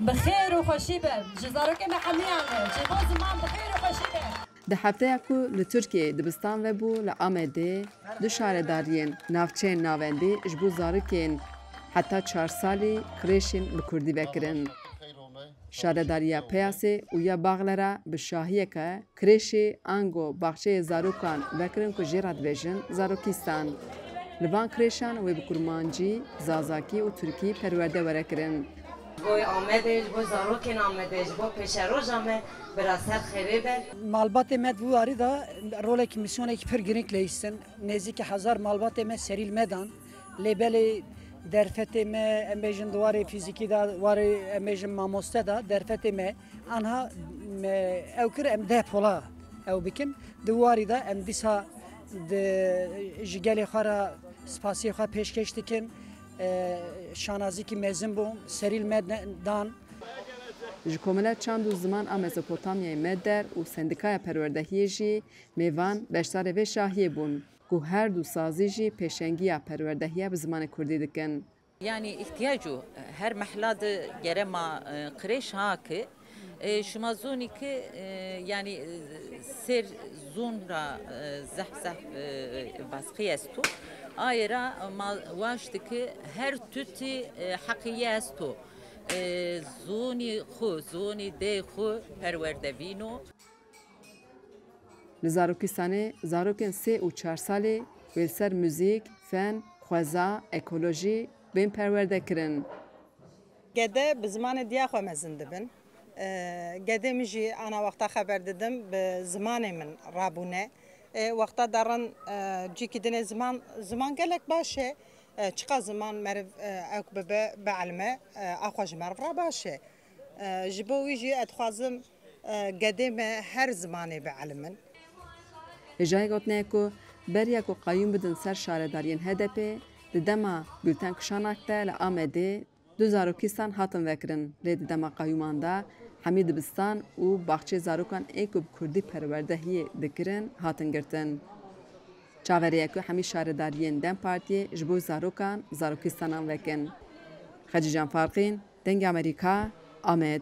بخير وخوشی به جزارو که محمیانه جبو زمان بخير وخوشی به ده هفته کو لترکیه دبستان و بو لآمده دو شاردارین نافچین ناوندی اجبو زارکین حتی 4 سالی کریشین بکردی بکرن. شارداریا پیاسه و یا باغلرا به شاهیه که کریشی آنگو باغچه زاروکان بکرن که جیراد بیشن زاروکیستان. لبان کریشان و بکرمانجی، زازاکی و ترکی پرورده ورکرن. بوی آمدش، بو زاروکین آمدش، بو پشروج آمد براسر خریبه. مالبات مد واری دا رول کی میسیونه کی پر گرینگ لیستن نزدیک 1000 مالبات مد سریل مدان لیبل درفت ما امبیجن دواره فیزیکی دا واره امبیجن ماموسته دا درفت ما آنها اوکر ام ده پولا او بکن دواری دا ام دیسا جگلی خارا سپاسی خا پیشکش دکن شانازی کی مزن بوم سریل مدان جکومله چند زمان ام مزوپوتامیای مدر و سندیکای پروردهی جی میوان بشتار و شاهی بون که هر دو سازی جی پیشنگی پروردهی به زمان کردی دکن. Yani ihtiyacı her mahallede gerema kreş hakkı şuma zoni ki yani ser zonra zah baskıyastu ayra vaştı ki her tüti hakiyastu zoni xu zoni de xu perverdevino Zarokistanê zarokên 3 û 4 salê wê ser müzik, fen, xweza, ekolojî bên perwerde kirin. Gede bi zimanê diya xwe mezin dibin. Gedê min jî ana wexta xeber didim bi zimanê min rabûne. Wexta darin cîkî dinê ziman gelek baş e. Çiqa ziman meriv ew bibe bielme a xwe ji meriv re baş e. Ji bo wî jî ez dixwazim gedê me her zimanê bielmin. Hêjayê gotinê ku beriya ku qayûm bidin ser şaredariyên HDP di dema gültenkişanak de li Amedê du zarokîstan hatin vekirin. Lê di dema qayûman de hemî dibistan û baxçê zarokan ê ku bi Kurdî perwerdehiyê dikirin hatin girtin. Çaveriye ku hemî şaredariyên Dem Partiyê ji bo zarokan zarokîstanan vekin. Xecican Farqîn, Dengê Amerîka, Amed.